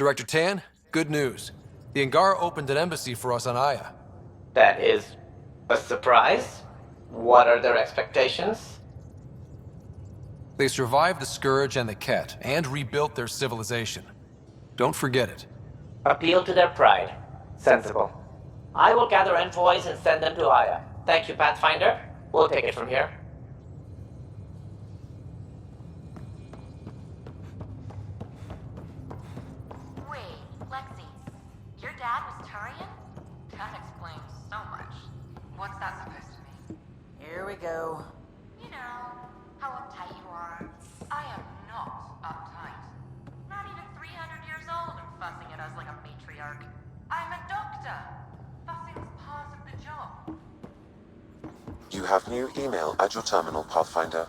Director Tan, good news. The Angara opened an embassy for us on Aya. That is a surprise? What are their expectations? They survived the Scourge and the Ket, and rebuilt their civilization. Don't forget it. Appeal to their pride. Sensible. I will gather envoys and send them to Aya. Thank you, Pathfinder. We'll take it from here. Wait, Lexi, your dad was Turian? That explains so much. What's that supposed to mean? Here we go. You know, how uptight you are. I am not uptight. Not even 300 years old and fussing at us like a matriarch. I'm a doctor. Fussing's part of the job. You have new email at your terminal, Pathfinder.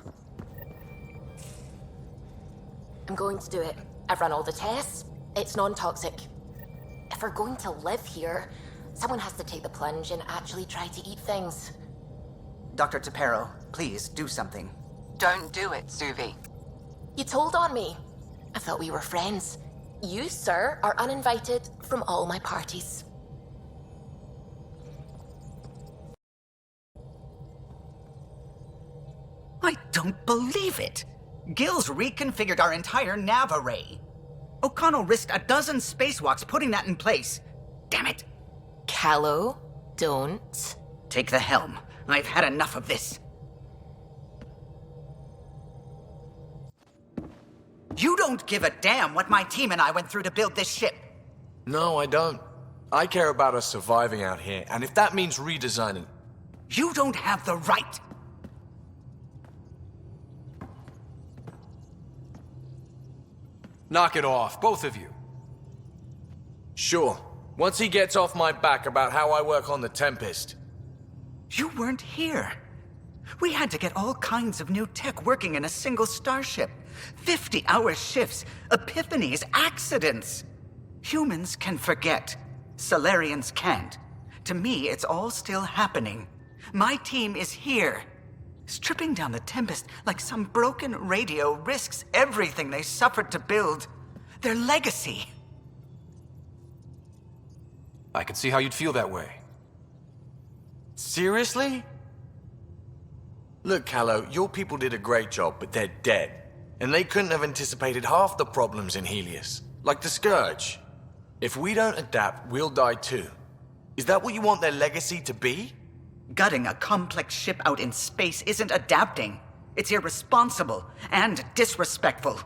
I'm going to do it. I've run all the tests. It's non-toxic. If we're going to live here, someone has to take the plunge and actually try to eat things. Dr. Tapero, please do something. Don't do it, Suvi. You told on me. I thought we were friends. You, sir, are uninvited from all my parties. I don't believe it! Gil's reconfigured our entire nav array. O'Connell risked a dozen spacewalks putting that in place. Damn it! Kallo, don't. Take the helm. I've had enough of this. You don't give a damn what my team and I went through to build this ship. No, I don't. I care about us surviving out here, and if that means redesigning... You don't have the right. Knock it off, both of you. Sure, once he gets off my back about how I work on the Tempest. You weren't here. We had to get all kinds of new tech working in a single starship. 50-hour shifts, epiphanies, accidents. Humans can forget. Solarians can't. To me, it's all still happening. My team is here. Stripping down the Tempest like some broken radio risks everything they suffered to build. Their legacy. I can see how you'd feel that way. Seriously? Look, Kallo, your people did a great job, but they're dead. And they couldn't have anticipated half the problems in Helios. Like the Scourge. If we don't adapt, we'll die too. Is that what you want their legacy to be? Gutting a complex ship out in space isn't adapting. It's irresponsible and disrespectful.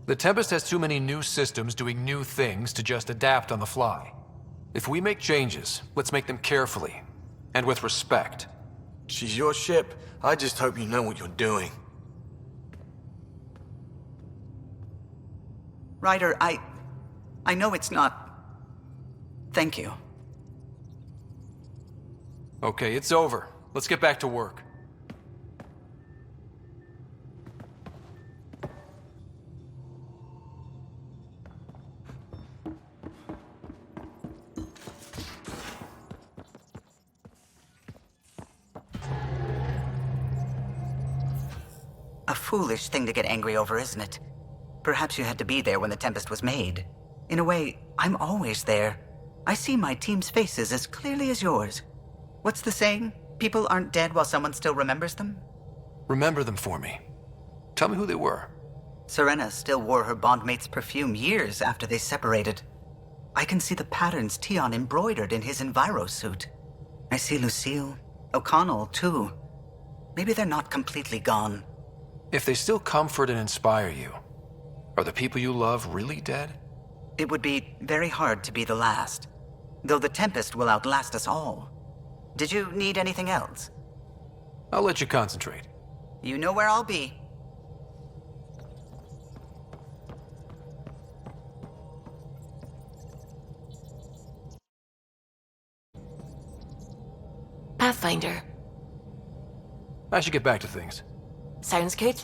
The Tempest has too many new systems doing new things to just adapt on the fly. If we make changes, let's make them carefully and with respect. She's your ship. I just hope you know what you're doing. Ryder, I know it's not... Thank you. Okay, it's over. Let's get back to work. A foolish thing to get angry over, isn't it? Perhaps you had to be there when the Tempest was made. In a way, I'm always there. I see my team's faces as clearly as yours. What's the saying? People aren't dead while someone still remembers them? Remember them for me. Tell me who they were. Serena still wore her bondmate's perfume years after they separated. I can see the patterns Tion embroidered in his Enviro suit. I see Lucille, O'Connell, too. Maybe they're not completely gone. If they still comfort and inspire you, are the people you love really dead? It would be very hard to be the last, though the Tempest will outlast us all. Did you need anything else? I'll let you concentrate. You know where I'll be. Pathfinder. I should get back to things. Sounds good.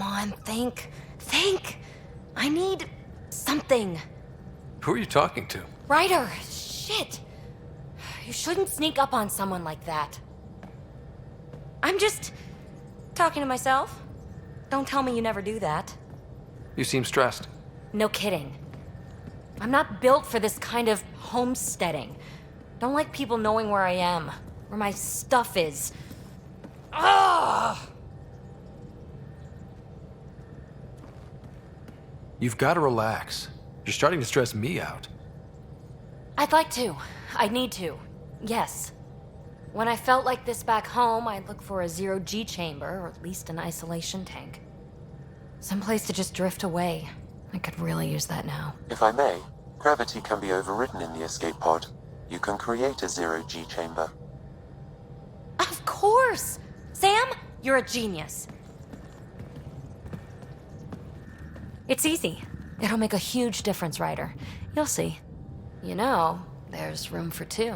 Come on, think. Think! I need something. Who are you talking to? Ryder, shit. You shouldn't sneak up on someone like that. I'm just talking to myself. Don't tell me you never do that. You seem stressed. No kidding. I'm not built for this kind of homesteading. Don't like people knowing where I am, where my stuff is. Ugh! You've got to relax. You're starting to stress me out. I'd like to. I need to. Yes. When I felt like this back home, I'd look for a zero-G chamber, or at least an isolation tank. Someplace to just drift away. I could really use that now. If I may, gravity can be overridden in the escape pod. You can create a zero-G chamber. Of course! Sam, you're a genius. It's easy. It'll make a huge difference, Ryder. You'll see. You know, there's room for two.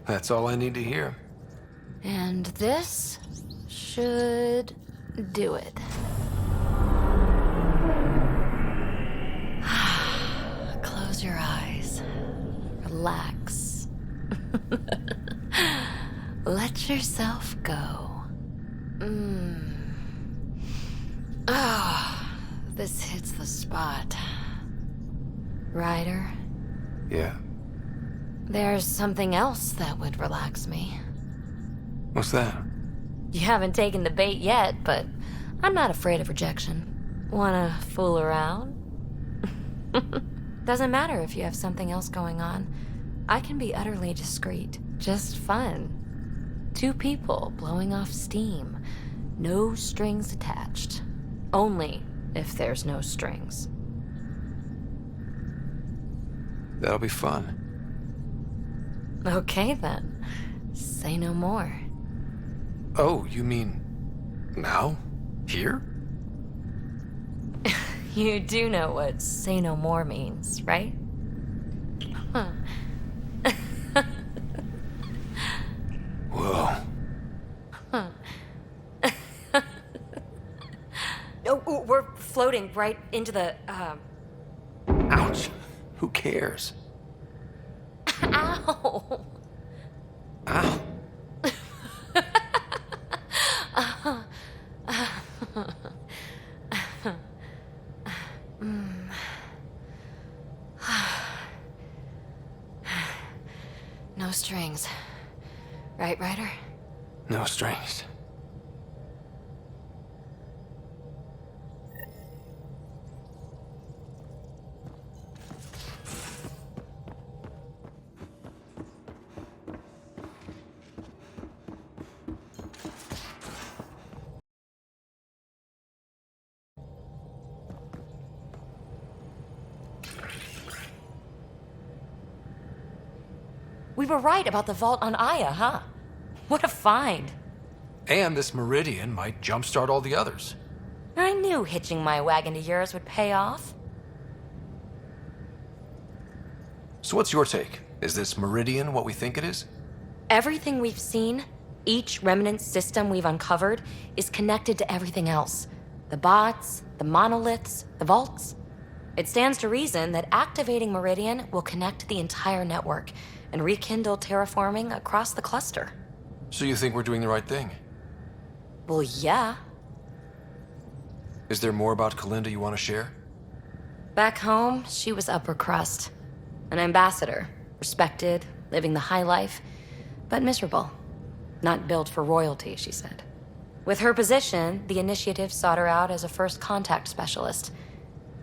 That's all I need to hear. And this should do it. Close your eyes. Relax. Let yourself go. This hits the spot. Ryder, Yeah? there's something else that would relax me. What's that? You haven't taken the bait yet, but I'm not afraid of rejection. Wanna fool around? Doesn't matter if you have something else going on. I can be utterly discreet. Just fun. Two people blowing off steam. No strings attached. Only if there's no strings. That'll be fun. Okay then. Say no more. Oh, you mean... now? Here? You do know what say no more means, right? Huh. Whoa. Oh, we're floating right into the, Ouch. Who cares? Ow! Ow. No strings. Right, Ryder? No strings. We were right about the vault on Aya, huh? What a find. And this meridian might jumpstart all the others. I knew hitching my wagon to yours would pay off. So what's your take? Is this meridian what we think it is? Everything we've seen, each remnant system we've uncovered, is connected to everything else. The bots, the monoliths, the vaults. It stands to reason that activating Meridian will connect the entire network and rekindle terraforming across the cluster. So you think we're doing the right thing? Well, yeah. Is there more about Kalinda you want to share? Back home, she was upper crust. An ambassador, respected, living the high life, but miserable. Not built for royalty, she said. With her position, the initiative sought her out as a first contact specialist.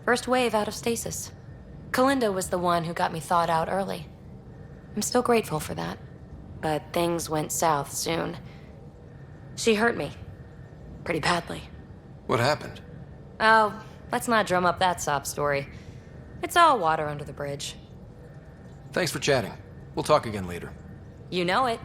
First wave out of stasis. Kalinda was the one who got me thawed out early. I'm still grateful for that. But things went south soon. She hurt me. Pretty badly. What happened? Oh, let's not drum up that sob story. It's all water under the bridge. Thanks for chatting. We'll talk again later. You know it.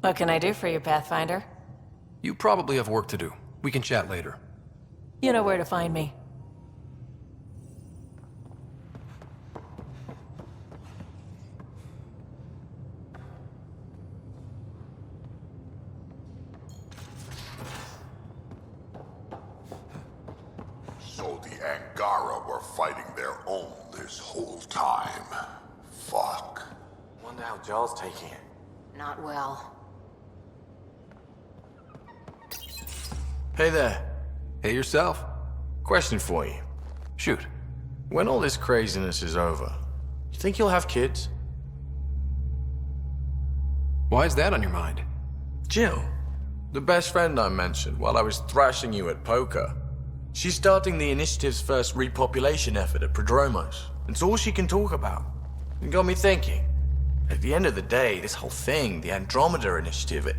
What can I do for you, Pathfinder? You probably have work to do. We can chat later. You know where to find me. So the Angara were fighting their own this whole time. Fuck. Wonder how Jaal's taking it. Not well. Hey there. Hey yourself. Question for you. Shoot. When all this craziness is over, you think you'll have kids? Why is that on your mind? Jill, the best friend I mentioned while I was thrashing you at poker. She's starting the initiative's first repopulation effort at Prodromos. It's all she can talk about. It got me thinking. At the end of the day, this whole thing, the Andromeda initiative,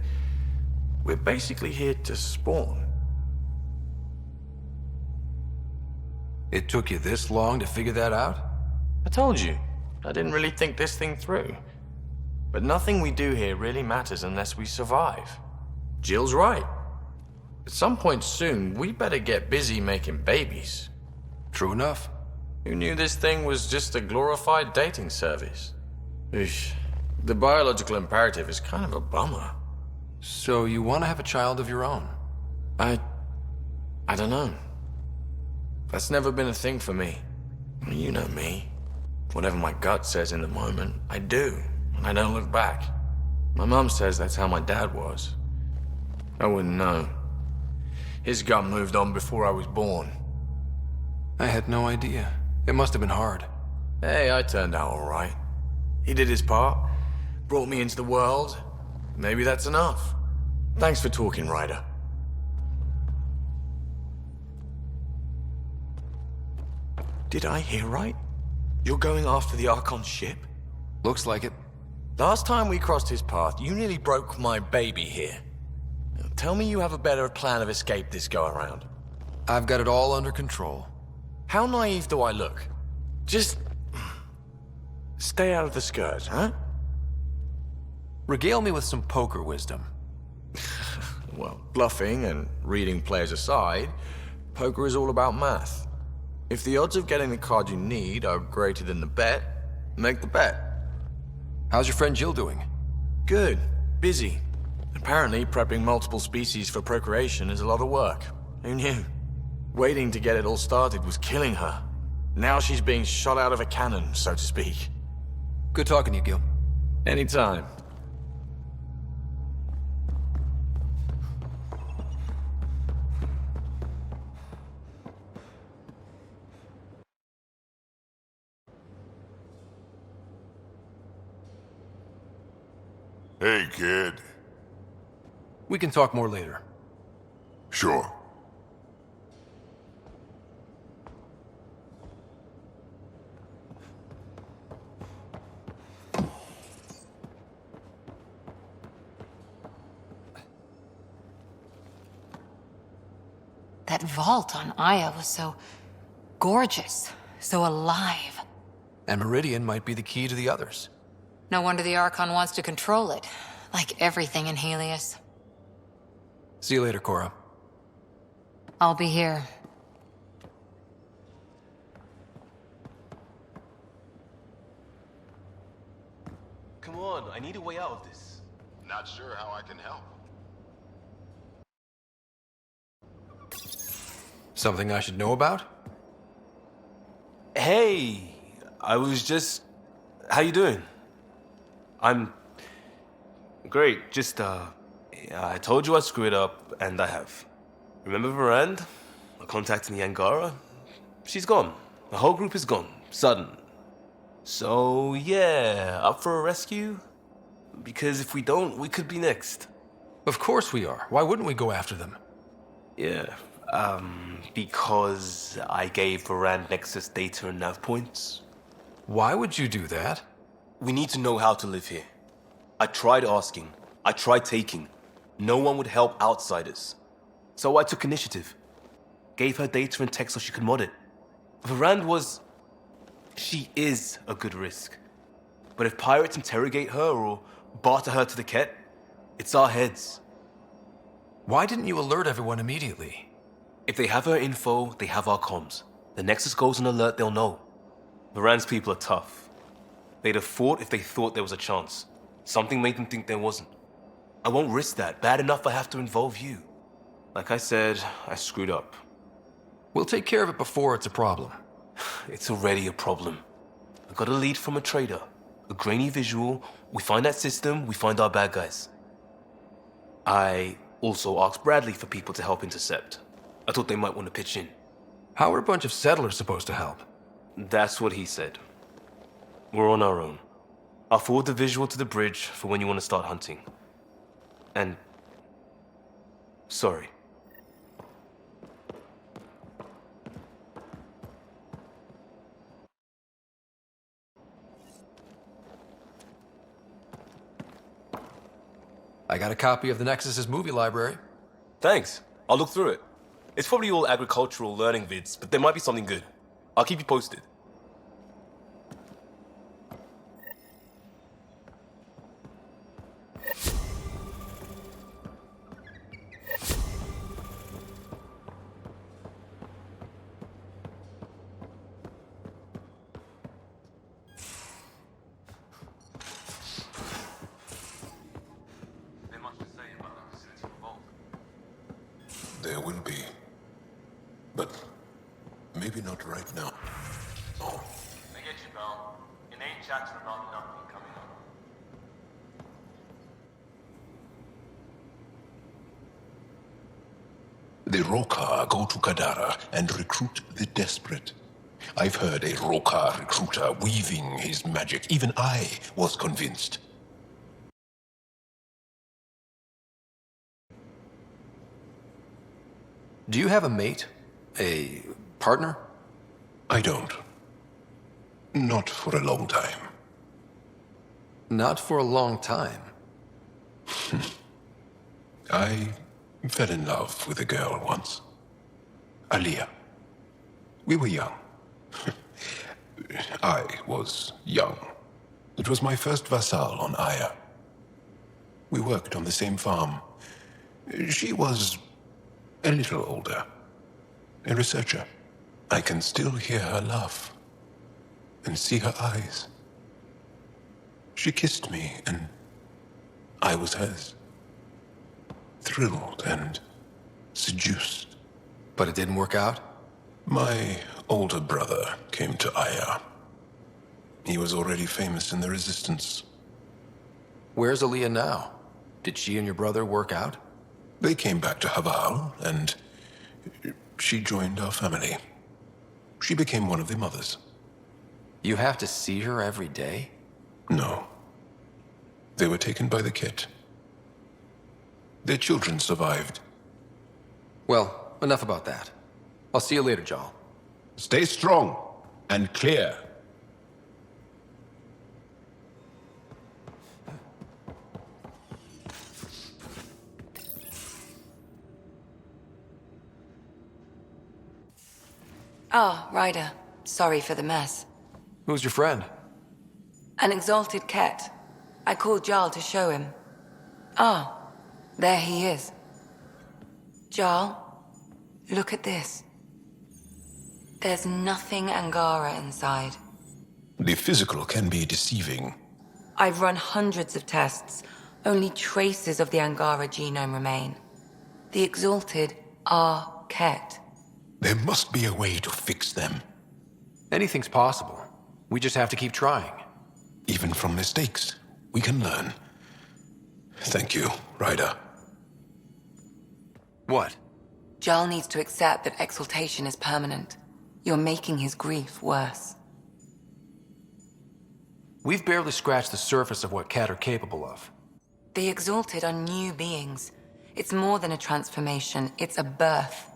we're basically here to spawn. It took you this long to figure that out? I told you, I didn't really think this thing through. But nothing we do here really matters unless we survive. Jill's right. At some point soon, we better get busy making babies. True enough. Who knew this thing was just a glorified dating service? Eesh. The biological imperative is kind of a bummer. So you want to have a child of your own? I don't know. That's never been a thing for me. You know me. Whatever my gut says in the moment, I do, and I don't look back. My mom says that's how my dad was. I wouldn't know. His gut moved on before I was born. I had no idea. It must have been hard. Hey, I turned out all right. He did his part, brought me into the world. Maybe that's enough. Thanks for talking, Ryder. Did I hear right? You're going after the Archon ship? Looks like it. Last time we crossed his path, you nearly broke my baby here. Now, tell me you have a better plan of escape this go-around. I've got it all under control. How naive do I look? Just stay out of the skirt, huh? Regale me with some poker wisdom. Well, bluffing and reading players aside, poker is all about math. If the odds of getting the card you need are greater than the bet, make the bet. How's your friend Jill doing? Good. Busy. Apparently, prepping multiple species for procreation is a lot of work. Who knew? Waiting to get it all started was killing her. Now she's being shot out of a cannon, so to speak. Good talking to you, Gil. Anytime. Hey, kid. We can talk more later. Sure. That vault on Aya was so gorgeous, so alive. And Meridian might be the key to the others. No wonder the Archon wants to control it, like everything in Helios. See you later, Cora. I'll be here. Come on, I need a way out of this. Not sure how I can help. Something I should know about? Hey, I was just... How you doing? I'm... Great, just, I told you I'd screw it up, and I have. Remember Varand? I contacted the Angara? She's gone. The whole group is gone. Sudden. So, yeah, up for a rescue? Because if we don't, we could be next. Of course we are. Why wouldn't we go after them? Yeah, because I gave Varand Nexus data and nav points. Why would you do that? We need to know how to live here. I tried asking. I tried taking. No one would help outsiders. So I took initiative. Gave her data and tech so she could mod it. Varand was... She is a good risk. But if pirates interrogate her or barter her to the Ket, It's our heads. Why didn't you alert everyone immediately? If they have our info, they have our comms. The Nexus goes on alert, they'll know. Moran's people are tough. They'd have fought if they thought there was a chance. Something made them think there wasn't. I won't risk that. Bad enough I have to involve you. Like I said, I screwed up. We'll take care of it before it's a problem. It's already a problem. I got a lead from a trader. A grainy visual. We find that system, we find our bad guys. I also asked Bradley for people to help intercept. I thought they might want to pitch in. How are a bunch of settlers supposed to help? That's what he said. We're on our own. I'll forward the visual to the bridge for when you want to start hunting. And... sorry. I got a copy of the Nexus's movie library. Thanks. I'll look through it. It's probably all agricultural learning vids, but there might be something good. I'll keep you posted. There will be. But maybe not right now. Oh. I get you, pal. Inane chatter about nothing coming up. The Roka go to Kadara and recruit the desperate. I've heard a Roka recruiter weaving his magic. Even I was convinced. Do you have a mate? A partner? I don't. Not for a long time. Not for a long time. I fell in love with a girl once. Aliyah. We were young. I was young. It was my first vassal on Aya. We worked on the same farm. She was a little older. A researcher. I can still hear her laugh and see her eyes. She kissed me and I was hers. Thrilled and seduced. But it didn't work out? My older brother came to Aya. He was already famous in the Resistance. Where's Aliyah now? Did she and your brother work out? They came back to Haval, and she joined our family. She became one of the mothers. You have to see her every day? No. They were taken by the Kett. Their children survived. Well, enough about that. I'll see you later, Jaal. Stay strong and clear. Ah, Ryder. Sorry for the mess. Who's your friend? An exalted Kett. I called Jaal to show him. Ah, there he is. Jaal, look at this. There's nothing Angara inside. The physical can be deceiving. I've run hundreds of tests. Only traces of the Angara genome remain. The exalted are Kett. There must be a way to fix them. Anything's possible. We just have to keep trying. Even from mistakes, we can learn. Thank you, Ryder. What? Jaal needs to accept that exaltation is permanent. You're making his grief worse. We've barely scratched the surface of what Kett are capable of. The exalted are new beings. It's more than a transformation, it's a birth.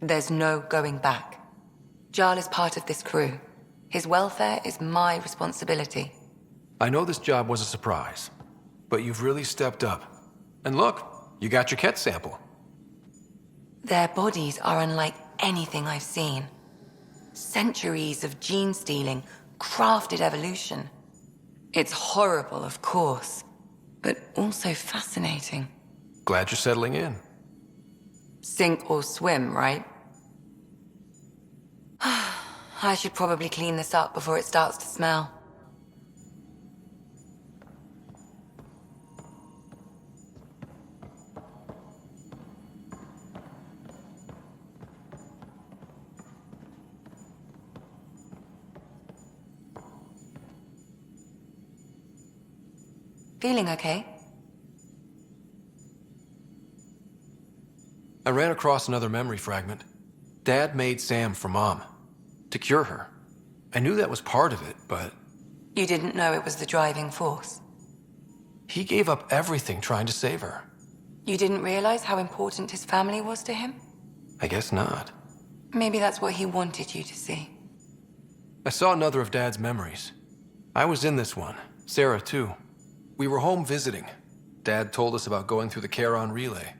There's no going back. Jaal is part of this crew. His welfare is my responsibility. I know this job was a surprise, but you've really stepped up. And look, you got your Kett sample. Their bodies are unlike anything I've seen. Centuries of gene stealing, crafted evolution. It's horrible, of course. but also fascinating. Glad you're settling in. Sink or swim, right? I should probably clean this up before it starts to smell. Feeling okay? I ran across another memory fragment. Dad made Sam for Mom. To cure her. I knew that was part of it, but... You didn't know it was the driving force? He gave up everything trying to save her. You didn't realize how important his family was to him? I guess not. Maybe that's what he wanted you to see. I saw another of Dad's memories. I was in this one. Sarah, too. We were home visiting. Dad told us about going through the Charon relay.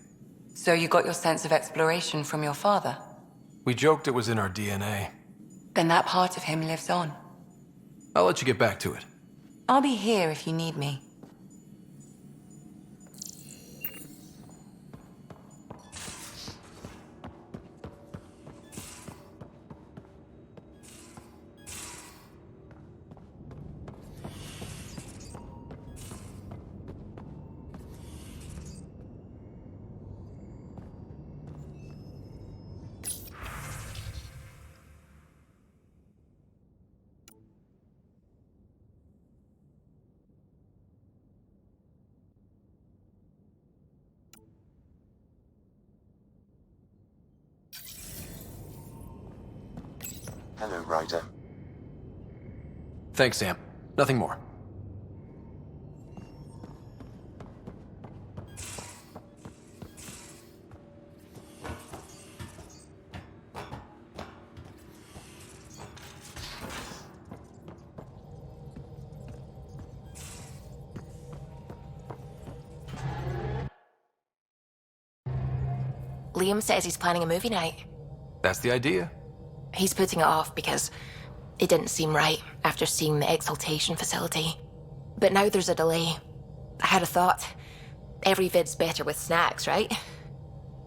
So you got your sense of exploration from your father? We joked it was in our DNA. Then that part of him lives on. I'll let you get back to it. I'll be here if you need me. Hello, Ryder. Thanks, Sam. Nothing more. Liam says he's planning a movie night. That's the idea. He's putting it off because it didn't seem right after seeing the exaltation facility. But now there's a delay. I had a thought. Every vid's better with snacks, right?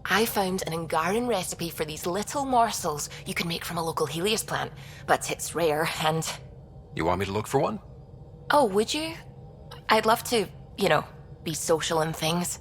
I found an Angaran recipe for these little morsels you can make from a local Helios plant, but it's rare and... You want me to look for one? Oh, would you? I'd love to, be social and things.